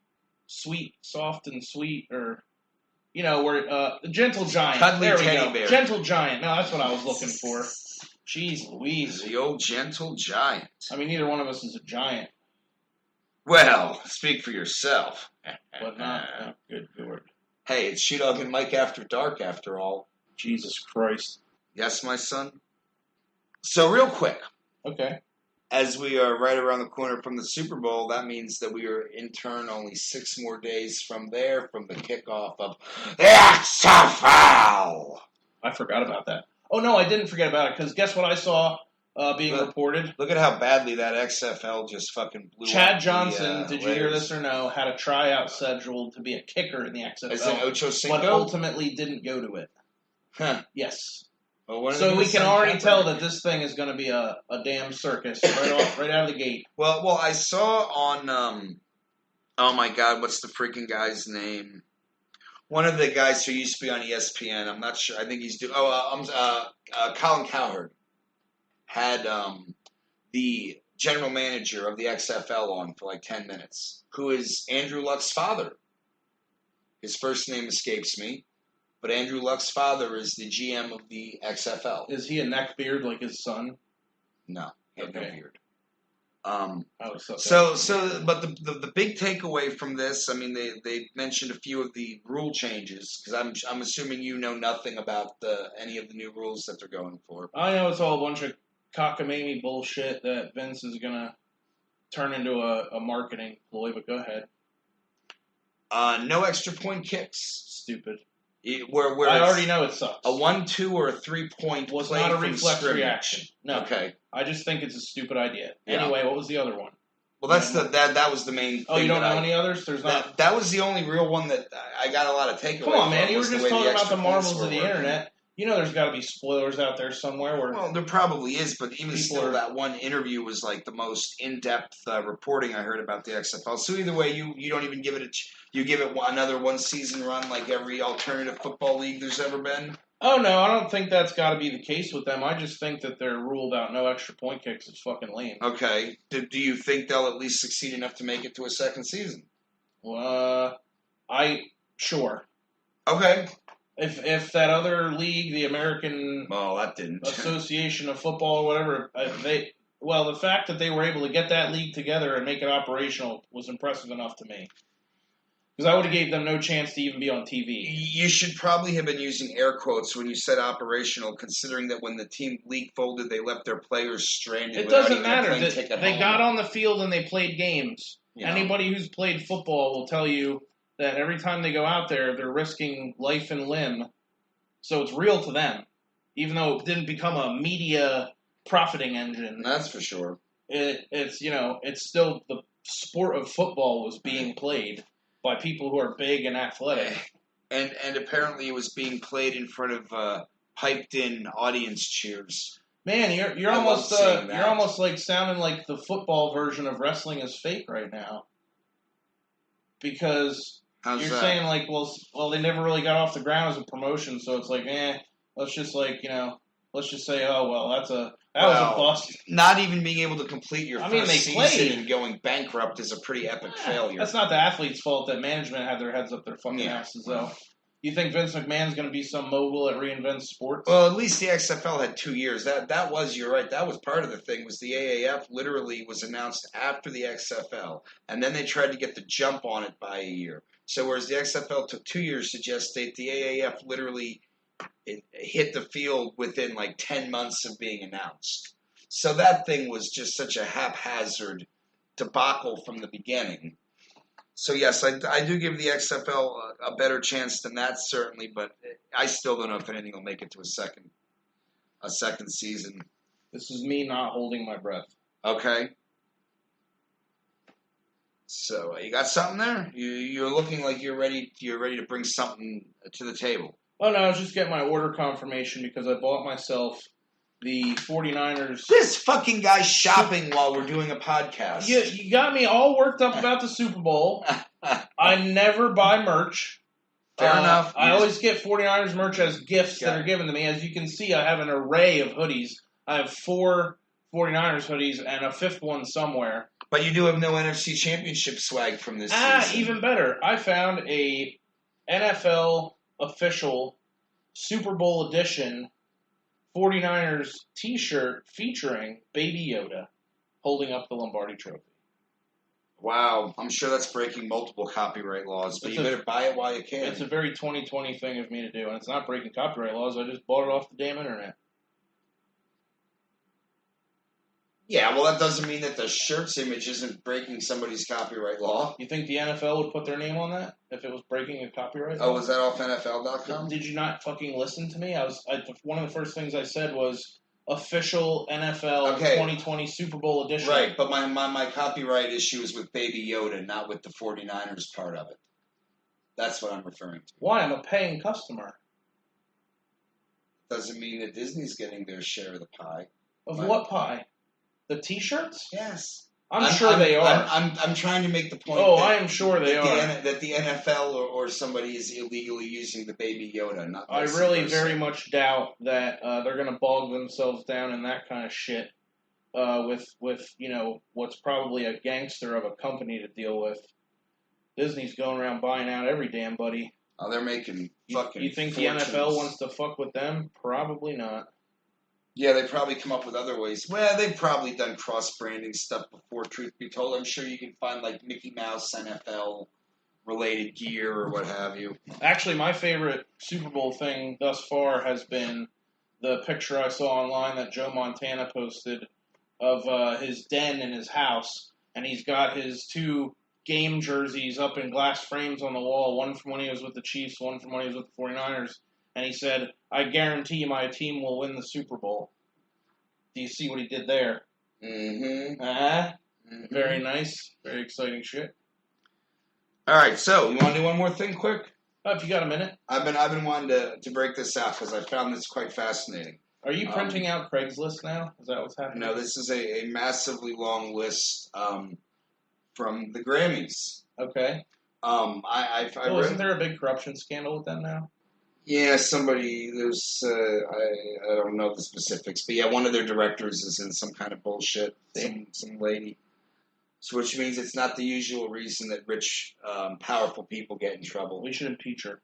sweet, soft and sweet, or, we're gentle giant. Cuddly there we teddy go. bear. Gentle giant. No, that's what I was looking for. Jeez Louise. The old gentle giant. I mean, neither one of us is a giant. Well, speak for yourself. But not good word. Hey, it's Shoedogg and Mike After Dark, after all. Jesus Christ. Yes, my son? So, real quick. Okay. As we are right around the corner from the Super Bowl, that means that we are in turn only 6 more days from there, from the kickoff of the XFL. I forgot about that. Oh, no, I didn't forget about it, because guess what I saw being reported? Look at how badly that XFL just fucking blew up. Chad Johnson, did you hear this or no, had a tryout scheduled to be a kicker in the XFL. As in Ocho Cinco? But ultimately didn't go to it. Huh. Yes. Well, so we can already tell that this thing is going to be a damn circus right out of the gate. Well, I saw on, oh my God, what's the freaking guy's name? One of the guys who used to be on ESPN. I'm not sure. I think he's Colin Cowherd had the general manager of the XFL on for like 10 minutes, who is Andrew Luck's father. His first name escapes me. But Andrew Luck's father is the GM of the XFL. Is he a neckbeard like his son? No, he had no beard. But the big takeaway from this, I mean, they mentioned a few of the rule changes because I'm assuming you know nothing about any of the new rules that they're going for. I know it's all a bunch of cockamamie bullshit that Vince is gonna turn into a marketing ploy. But go ahead. No extra point kicks. Stupid. Where I already know it sucks. A 1-2 or a 3-point was play not a from reflex scrimmage. reaction. No. Okay. I just think it's a stupid idea. Yeah. Anyway, what was the other one? Well, that was the main. Oh, you don't know any others? There's not. That was the only real one that I got a lot of takeaway. Come on, man! You were just talking about the marvels of the working. internet. You know, there's got to be spoilers out there somewhere. Well, there probably is, but even still, that one interview was like the most in-depth reporting I heard about the XFL. So either way, you don't even give it you give it another one season run like every alternative football league there's ever been. Oh no, I don't think that's got to be the case with them. I just think that their rule about no extra point kicks is fucking lame. Okay, do you think they'll at least succeed enough to make it to a second season? Sure. Okay. If that other league, the American that didn't. Association of Football or whatever, the fact that they were able to get that league together and make it operational was impressive enough to me. Because I would have gave them no chance to even be on TV. You should probably have been using air quotes when you said operational, considering that when the league folded, they left their players stranded. It doesn't matter. They got on the field and they played games. Anybody who's played football will tell you that every time they go out there, they're risking life and limb. So it's real to them. Even though it didn't become a media profiting engine. That's for sure. It's still the sport of football was being played by people who are big and athletic. And apparently it was being played in front of piped-in audience cheers. Man, you're almost like sounding like the football version of wrestling is fake right now. Because you're saying like, well, they never really got off the ground as a promotion, so it's like, let's just say, oh well, that was a bust. Not even being able to complete your first season played. And going bankrupt is a pretty epic failure. That's not the athlete's fault that management had their heads up their fucking asses, though. You think Vince McMahon's going to be some mogul that reinvents sports? Well, at least the XFL had 2 years. You're right. That was part of the thing. Was the AAF literally was announced after the XFL, and then they tried to get the jump on it by a year. So whereas the XFL took 2 years to gestate, the AAF literally hit the field within like 10 months of being announced. So that thing was just such a haphazard debacle from the beginning. So yes, I do give the XFL a better chance than that, certainly, but I still don't know if anything will make it to a second season. This is me not holding my breath. Okay. So you got something there? You're looking like you're ready to bring something to the table. Oh no, I was just getting my order confirmation because I bought myself the 49ers. This fucking guy's shopping while we're doing a podcast. You got me all worked up about the Super Bowl. I never buy merch. Fair enough. I always get 49ers merch as gifts that are given to me. As you can see, I have an array of hoodies. I have 4 49ers hoodies and a 5th one somewhere. But you do have no NFC Championship swag from this season. Even better. I found a NFL official Super Bowl edition 49ers t-shirt featuring Baby Yoda holding up the Lombardi Trophy. Wow, I'm sure that's breaking multiple copyright laws, but you better buy it while you can. It's a very 2020 thing of me to do, and it's not breaking copyright laws. I just bought it off the damn internet. Yeah, well, that doesn't mean that the shirt's image isn't breaking somebody's copyright law. You think the NFL would put their name on that if it was breaking a copyright law? Oh, was that off NFL.com? Did you not fucking listen to me? One of the first things I said was official NFL 2020 Super Bowl edition. Right, but my copyright issue is with Baby Yoda, not with the 49ers part of it. That's what I'm referring to. Why? I'm a paying customer. Doesn't mean that Disney's getting their share of the pie. Of what pie? The T-shirts? Yes. I'm sure they are. I'm trying to make the point. Oh, I am sure they are. That the NFL or somebody is illegally using the Baby Yoda. Not I really very much doubt that they're going to bog themselves down in that kind of shit with what's probably a gangster of a company to deal with. Disney's going around buying out every damn buddy. Oh, they're making fucking. You think fortunes. the NFL wants to fuck with them? Probably not. Yeah, they probably come up with other ways. Well, they've probably done cross-branding stuff before, truth be told. I'm sure you can find, like, Mickey Mouse NFL-related gear or what have you. Actually, my favorite Super Bowl thing thus far has been the picture I saw online that Joe Montana posted of his den in his house, and he's got his 2 game jerseys up in glass frames on the wall, one from when he was with the Chiefs, one from when he was with the 49ers. And he said, I guarantee my team will win the Super Bowl. Do you see what he did there? Mm-hmm. Mm-hmm. Very nice. Very exciting shit. All right, so you want to do one more thing quick? If you got a minute. I've been wanting to break this out because I found this quite fascinating. Are you printing out Craigslist now? Is that what's happening? No, this is a massively long list from the Grammys. Okay. Isn't there a big corruption scandal with them now? Yeah, there's, I don't know the specifics, but yeah, one of their directors is in some kind of bullshit, some lady. So which means it's not the usual reason that rich, powerful people get in trouble. We should impeach her.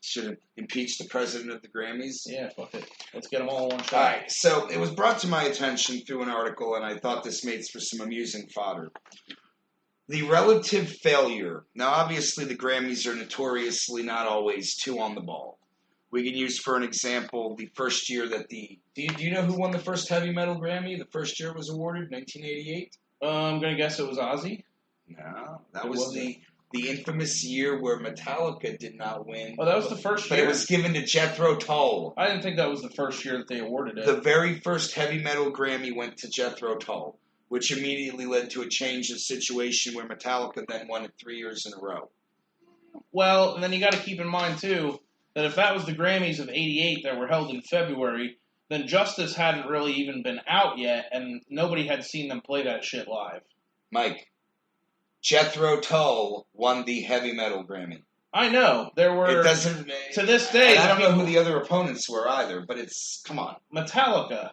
Should impeach the president of the Grammys. Yeah, fuck it. Let's get them all in one shot. All right, so it was brought to my attention through an article, and I thought this makes for some amusing fodder. The relative failure. Now, obviously, the Grammys are notoriously not always too on the ball. We can use, for an example, the first year that the... Do you know who won the first heavy metal Grammy? The first year it was awarded, 1988? I'm going to guess it was Ozzy. No, that was the infamous year where Metallica did not win. Oh, that was the first year? But it was given to Jethro Tull. I didn't think that was the first year that they awarded it. The very first heavy metal Grammy went to Jethro Tull, which immediately led to a change of situation where Metallica then won it 3 years in a row. Well, and then you got to keep in mind, too, that if that was the Grammys of 88 that were held in February, then Justice hadn't really even been out yet, and nobody had seen them play that shit live. Mike, Jethro Tull won the heavy metal Grammy. I know. There were... It doesn't... To this day... I don't know who the other opponents were either, but it's... Come on. Metallica.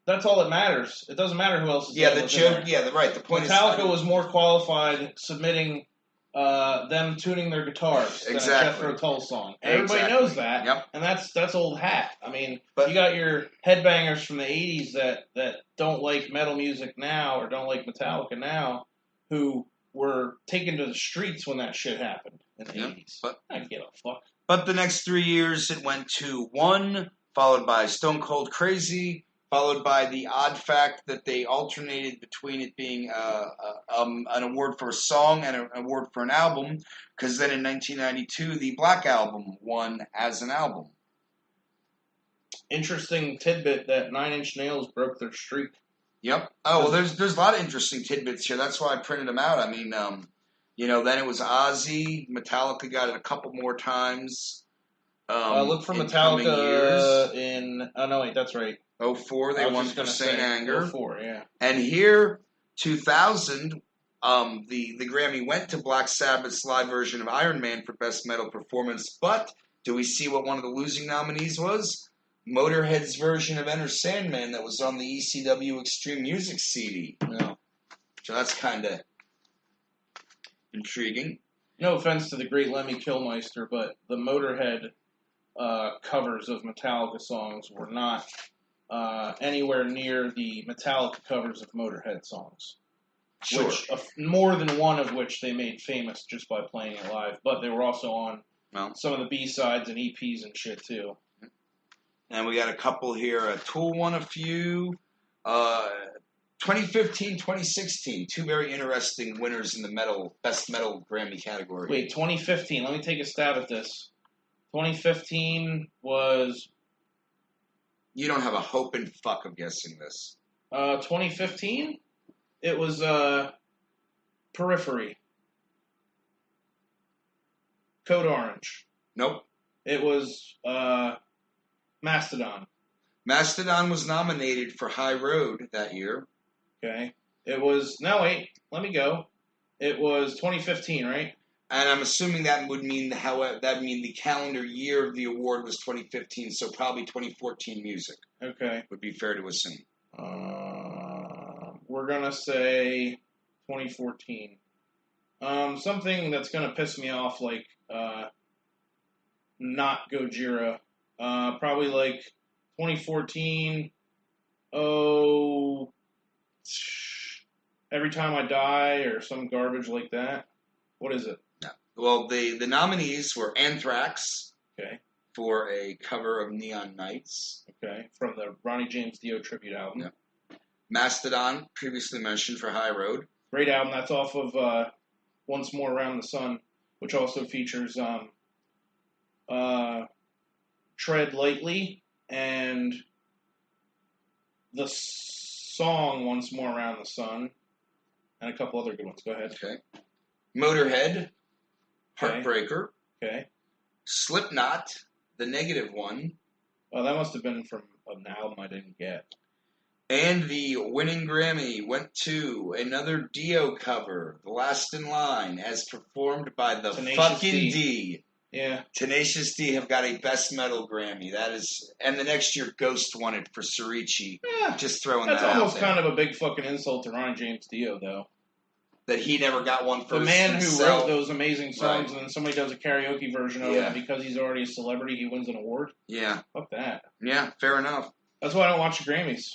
That's all that matters. It doesn't matter who else is Yeah, the joke... Yeah, right. The point Metallica was more qualified submitting them tuning their guitars than a Jethro Tull song. Everybody knows that. Yep. And that's old hat. I mean, but you got your headbangers from the 80s that don't like metal music now or don't like Metallica now who were taken to the streets when that shit happened in the 80s. But I give a fuck. But the next 3 years, it went to one, followed by Stone Cold Crazy, followed by the odd fact that they alternated between it being an award for a song and an award for an album, because then in 1992, the Black Album won as an album. Interesting tidbit that Nine Inch Nails broke their streak. Yep. Oh, well, there's a lot of interesting tidbits here. That's why I printed them out. I mean, then it was Ozzy. Metallica got it a couple more times. Look for Metallica in... Oh, no, wait, that's right. 04, they won for Saint Anger. 04, yeah. And here, 2000, the Grammy went to Black Sabbath's live version of Iron Man for Best Metal Performance. But do we see what one of the losing nominees was? Motorhead's version of Enter Sandman that was on the ECW Extreme Music CD. No. So that's kind of intriguing. No offense to the great Lemmy Kilmister, but the Motorhead covers of Metallica songs were not anywhere near the Metallica covers of Motorhead songs. Sure. Which, more than one of which they made famous just by playing it live, but they were also on some of the B-sides and EPs and shit, too. And we got a couple here. Tool won a few. 2015, 2016. Two very interesting winners in the Best Metal Grammy category. Wait, 2015. Let me take a stab at this. 2015 was... You don't have a hope in fuck of guessing this. 2015? It was Periphery. Code Orange. Nope. It was Mastodon. Mastodon was nominated for High Road that year. Okay. It was... No, wait. Let me go. It was 2015, right? And I'm assuming that would mean, the calendar year of the award was 2015, so probably 2014 music. Okay. Would be fair to assume. We're going to say 2014. Something that's going to piss me off, like, not Gojira. Probably like 2014. Oh, Every Time I Die or some garbage like that. What is it? No. Well, the nominees were Anthrax. Okay. For a cover of Neon Nights. Okay. From the Ronnie James Dio tribute album. Yeah. Mastodon, previously mentioned for High Road. Great album. That's off of Once More Around the Sun, which also features Tread Lightly and the song Once More Around the Sun and a couple other good ones. Go ahead. Okay. Motorhead, Heartbreaker. Okay. Slipknot, the negative one. Oh, that must have been from an album I didn't get. And the winning Grammy went to another Dio cover, The Last in Line, as performed by the fucking D. Yeah. Tenacious D have got a Best Metal Grammy. That is, and the next year Ghost won it for Surichi. Yeah. Just throwing that out there. That's almost kind of a big fucking insult to Ronnie James Dio, though. that he never got one for the man who himself. wrote those amazing songs, Right. and then somebody does a karaoke version of it, and because he's already a celebrity, he wins an award. Yeah. Fuck that. Yeah, fair enough. That's why I don't watch the Grammys.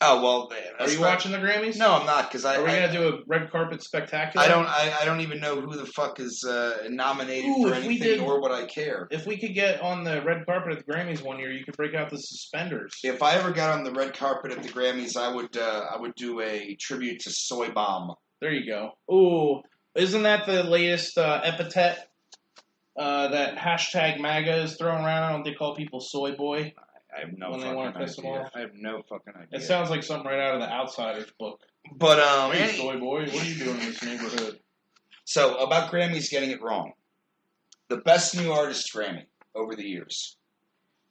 Oh well. Are you watching the Grammys? No, I'm not. Because are we gonna do a red carpet spectacular? I don't even know who the fuck is nominated for anything, nor would I care. If we could get on the red carpet at the Grammys one year, you could break out the suspenders. If I ever got on the red carpet at the Grammys, I would do a tribute to Soy Bomb. There you go. Ooh, isn't that the latest epithet that hashtag MAGA is throwing around? I don't they call people soy boy? I have no when fucking they want to piss idea. them off. I have no fucking idea. It sounds like something right out of the Outsiders book. But hey, soy boy, what are you doing in this neighborhood? So about Grammys getting it wrong, the best new artist Grammy over the years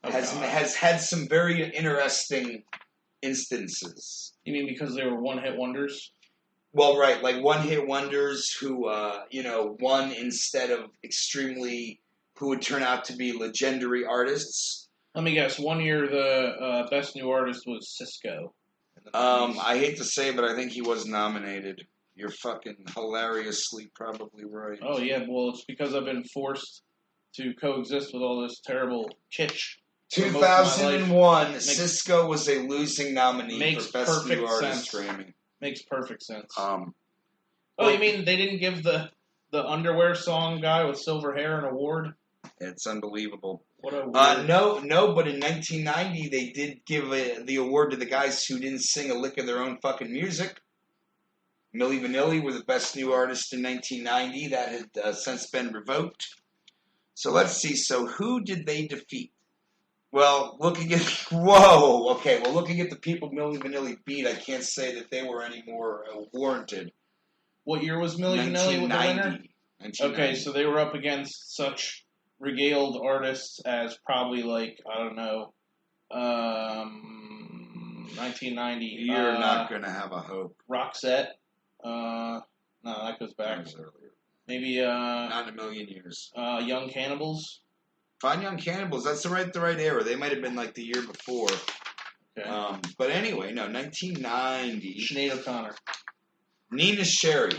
has had some very interesting instances. You mean because they were one-hit wonders? Well, right, like one-hit wonders who won instead of who would turn out to be legendary artists. Let me guess. One year, the best new artist was Cisco. I hate to say, but I think he was nominated. You're fucking hilariously probably right. Oh yeah, well it's because I've been forced to coexist with all this terrible kitsch. 2001, Cisco was a losing nominee for Best New Artist Grammy. Makes perfect sense. You mean they didn't give the underwear song guy with silver hair an award? It's unbelievable. What a weird... No, but in 1990 they did give the award to the guys who didn't sing a lick of their own fucking music. Milli Vanilli were the best new artist in 1990. That had since been revoked. So let's see. So who did they defeat? Well, looking at looking at the people Milli Vanilli beat, I can't say that they were any more warranted. What year was Milli Vanilli with the winner? 1990. Okay, so they were up against such regaled artists as probably like, I don't know, 1990. You're not going to have a hope. Roxette. No, that goes back. That was earlier. Maybe not in a million years. Young Cannibals. Fine Young Cannibals. That's the right era. They might have been like the year before. Okay. But anyway, no, 1990. Sinead O'Connor. Nina Cherry.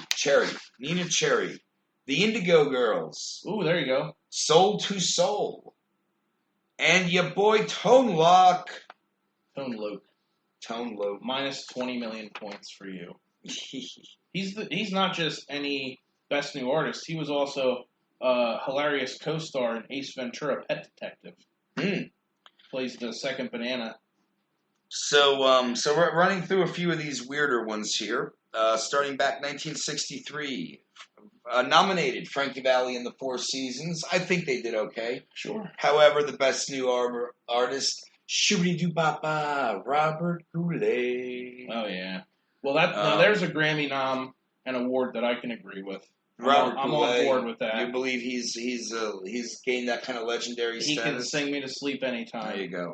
The Indigo Girls. Ooh, there you go. Soul to Soul. And your boy Tone Loc. Tone Loc. Minus 20 million points for you. He's not just any best new artist. He was also a hilarious co-star in Ace Ventura: Pet Detective. Plays the second banana. So we're running through a few of these weirder ones here. Starting back 1963. Nominated Frankie Valli and the Four Seasons. I think they did okay. Sure. However, the best new artist, Shoo-Dee-Doo-Ba-Ba, Robert Goulet. Oh, yeah. Well, now there's a Grammy nom and award that I can agree with. I'm on board with that. You believe he's gained that kind of legendary status? He can sing me to sleep anytime. There you go.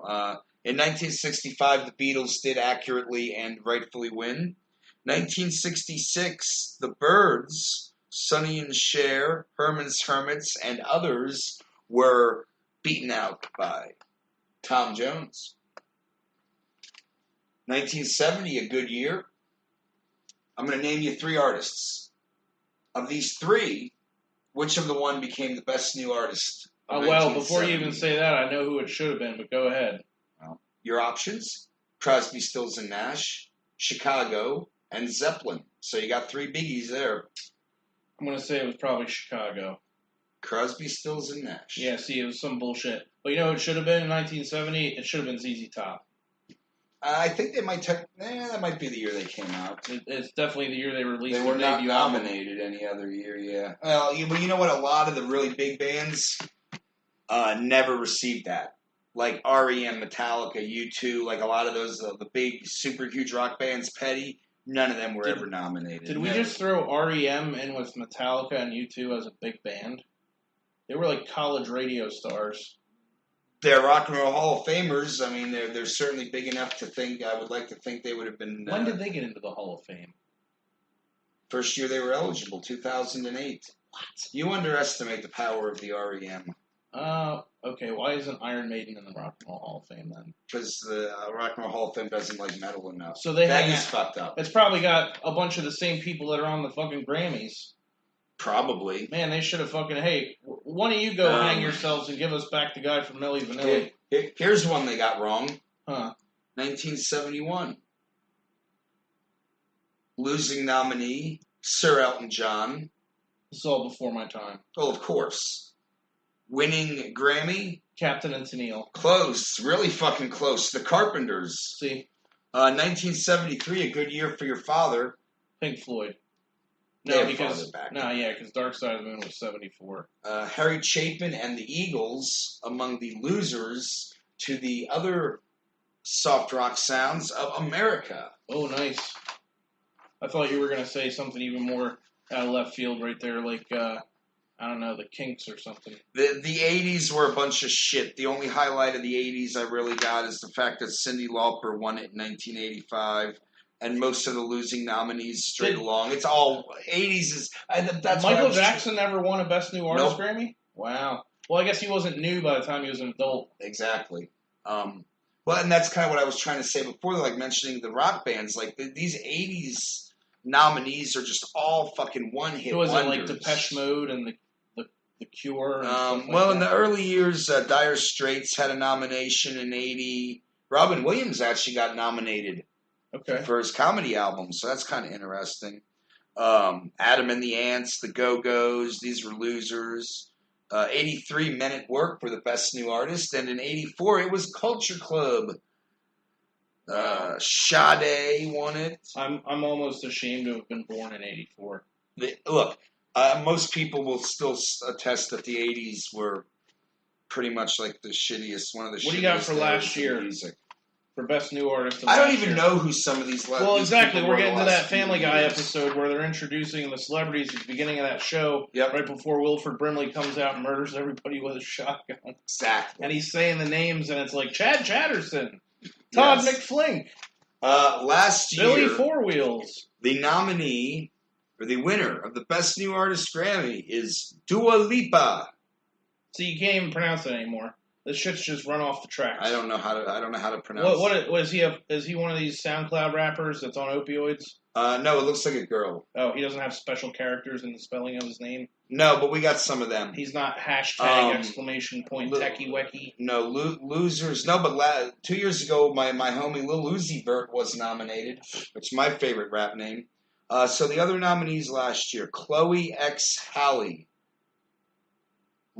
In 1965, the Beatles did accurately and rightfully win. 1966, the Byrds, Sonny and Cher, Herman's Hermits, and others were beaten out by Tom Jones. 1970, a good year. I'm going to name you three artists. Of these three, which of the one became the best new artist? Well, before you even say that, I know who it should have been, but go ahead. Well, your options: Crosby, Stills, and Nash, Chicago, and Zeppelin. So you got three biggies there. I'm going to say it was probably Chicago. Crosby, Stills, and Nash. Yeah, see, it was some bullshit. But you know what it should have been in 1970? It should have been ZZ Top. I think they might take... that might be the year they came out. It's definitely the year they released their debut album. They were not nominated any other year, yeah. Well, you know what? A lot of the really big bands never received that. Like R.E.M., Metallica, U2, like a lot of those, the big, super huge rock bands, Petty, none of them were ever nominated. Did we just throw R.E.M. in with Metallica and U2 as a big band? They were like college radio stars. They're Rock and Roll Hall of Famers. I mean, they're certainly big enough to think. I would like to think they would have been. When did they get into the Hall of Fame? First year they were eligible, 2008. What? You underestimate the power of the REM. Okay, why isn't Iron Maiden in the Rock and Roll Hall of Fame then? Because the Rock and Roll Hall of Fame doesn't like metal enough. So that is fucked up. It's probably got a bunch of the same people that are on the fucking Grammys. Probably. Man, they should have fucking, hey, one of you go hang yourselves and give us back the guy from Milli Vanilli. Here's one they got wrong. Huh. 1971. Losing nominee, Sir Elton John. This is all before my time. Oh, of course. Winning Grammy, Captain and Tennille. Close. Really fucking close. The Carpenters. See? 1973, a good year for your father. Pink Floyd. Because Dark Side of the Moon was 74. Harry Chapin and the Eagles among the losers to the other soft rock sounds of America. Oh, nice. I thought you were going to say something even more out of left field right there, like, I don't know, the Kinks or something. The 80s were a bunch of shit. The only highlight of the 80s I really got is the fact that Cyndi Lauper won it in 1985. And most of the losing nominees straight along. It's all 80s is. That's Michael Jackson never won a Best New Artist Nope. Grammy? Wow. Well, I guess he wasn't new by the time he was an adult. Exactly. Well, and that's kind of what I was trying to say before, like mentioning the rock bands. Like these 80s nominees are just all fucking one-hit Was wonders. it like Depeche Mode and the Cure? And stuff like well, that? in the early years, Dire Straits had a nomination in 80. Robin Williams actually got nominated. Okay. For his comedy album, so that's kind of interesting. Adam and the Ants, the Go-Go's, these were losers. 83, Men at Work were the best new artist, and in 84, it was Culture Club. Sade won it. I'm almost ashamed to have been born in 84. Look, most people will still attest that the 80s were pretty much like the shittiest, one of the shittiest. What do you got for last year? Music. For Best New Artist of I don't last even year. know who some of these. Well, exactly. We're getting to that few Family Guy years. episode where they're introducing the celebrities at the beginning of that show. Yep. Right before Wilford Brimley comes out and murders everybody with a shotgun. Exactly. And he's saying the names, and it's like Chad Chatterson, Todd McFlink, last year, Billy Four Wheels. The nominee, or the winner of the Best New Artist Grammy is Dua Lipa. So you can't even pronounce it anymore. This shit's just run off the tracks. I don't know how to pronounce. What is he? Is he one of these SoundCloud rappers that's on opioids? No, it looks like a girl. Oh, he doesn't have special characters in the spelling of his name. No, but we got some of them. He's not hashtag exclamation point techie wecky. No, losers. No, but 2 years ago, my homie Lil Uzi Vert was nominated, which is my favorite rap name. So the other nominees last year: Chloe X Halle,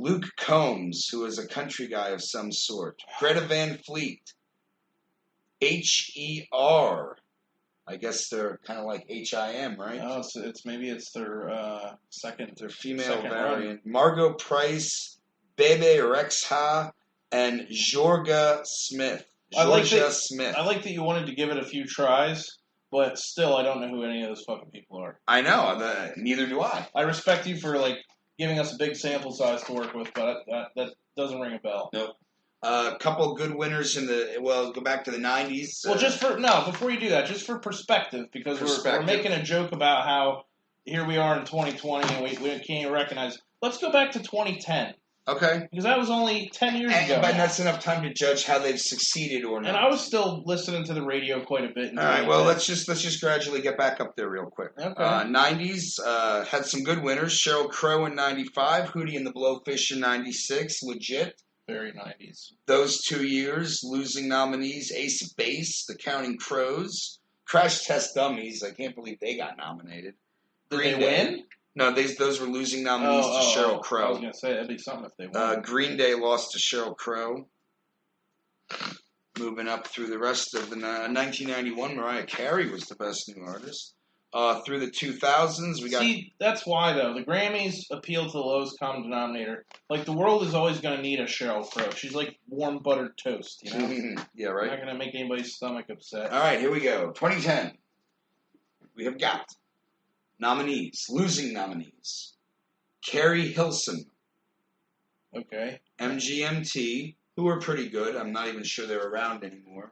Luke Combs, who is a country guy of some sort, Greta Van Fleet, H.E.R. I guess they're kind of like H.I.M., right? Oh, so maybe it's their second, their female second variant. Run. Margot Price, Bebe Rexha, and Jorga Smith. I like Smith. I like that you wanted to give it a few tries, but still, I don't know who any of those fucking people are. I know. Neither do I. I respect you for giving us a big sample size to work with, but that doesn't ring a bell. Nope. A couple of good winners go back to the 90s. Well, before you do that, just for perspective, because we're making a joke about how here we are in 2020 and we can't even recognize. Let's go back to 2010. Okay. Because that was only 10 years ago. But that's enough time to judge how they've succeeded or not. And I was still listening to the radio quite a bit. All right, well, let's just gradually get back up there real quick. Okay. 90s had some good winners. Sheryl Crow in 95, Hootie and the Blowfish in 96, legit. Very 90s. Those 2 years, losing nominees, Ace of Base, The Counting Crows, Crash Test Dummies. I can't believe they got nominated. Did they win? No, those were losing nominees to Sheryl Crow. I was going to say, that'd be something if they won. Green Day lost to Sheryl Crow. Moving up through the rest of the 1991, Mariah Carey was the best new artist. Through the 2000s, we got... See, that's why, though. The Grammys appeal to the lowest common denominator. The world is always going to need a Sheryl Crow. She's like warm buttered toast, you know? Yeah, right? Not going to make anybody's stomach upset. All right, here we go. 2010. We have got losing nominees. Carrie Hilson. Okay. MGMT, who were pretty good. I'm not even sure they're around anymore.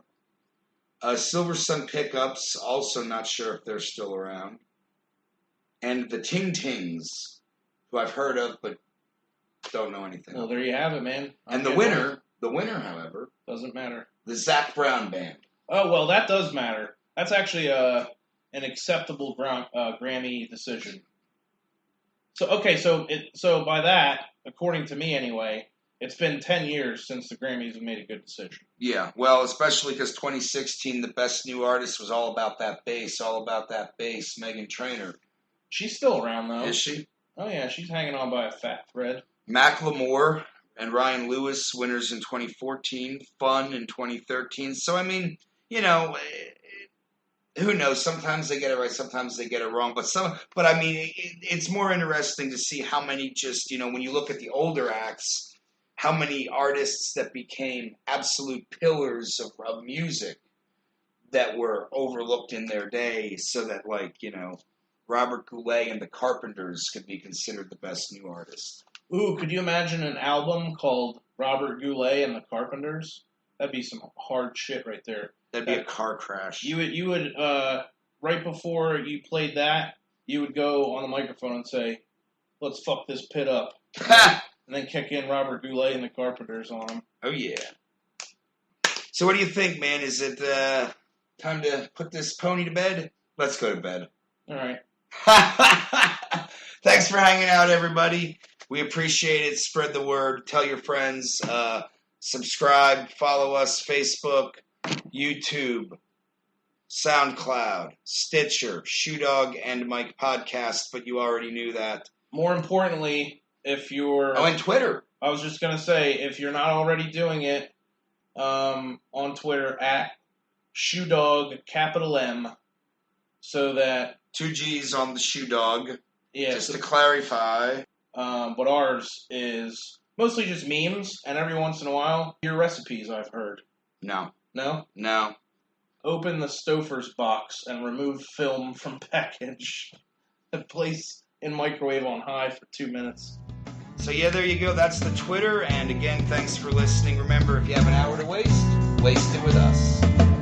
Silver Sun Pickups, also not sure if they're still around. And the Ting Tings, who I've heard of but don't know anything. Well, there you have it, man. And the winner, however, doesn't matter. The Zac Brown Band. Oh, well, that does matter. That's actually an acceptable Grammy decision. So by that, according to me anyway, it's been 10 years since the Grammys have made a good decision. Yeah, well, especially because 2016, the best new artist was All About That Bass, Meghan Trainor. She's still around, though. Is she? Oh, yeah, she's hanging on by a fat thread. Macklemore and Ryan Lewis, winners in 2014, Fun in 2013. So, I mean, you know, who knows? Sometimes they get it right, sometimes they get it wrong. But I mean, it's more interesting to see how many just, you know, when you look at the older acts, how many artists that became absolute pillars of music that were overlooked in their day, so that, like, you know, Robert Goulet and the Carpenters could be considered the best new artist. Ooh, could you imagine an album called Robert Goulet and the Carpenters? That'd be some hard shit right there. That'd be a car crash. You would right before you played that, you would go on the microphone and say, "Let's fuck this pit up," and then kick in Robert Goulet and the Carpenters on them. Oh yeah. So what do you think, man? Is it time to put this pony to bed? Let's go to bed. All right. Thanks for hanging out, everybody. We appreciate it. Spread the word. Tell your friends. Subscribe. Follow us. Facebook, YouTube, SoundCloud, Stitcher, Shoedogg and Mike podcast. But you already knew that. More importantly, if you're... and Twitter. I was just going to say, if you're not already doing it, on Twitter, at Shoedogg, capital M, so that... 2 G's on the Shoedogg. Yeah. Just to clarify. But ours is mostly just memes, and every once in a while, your recipes, I've heard. No. No? No. Open the Stouffer's box and remove film from package. And place in microwave on high for 2 minutes. So yeah, there you go. That's the Twitter. And again, thanks for listening. Remember, if you have an hour to waste it with us.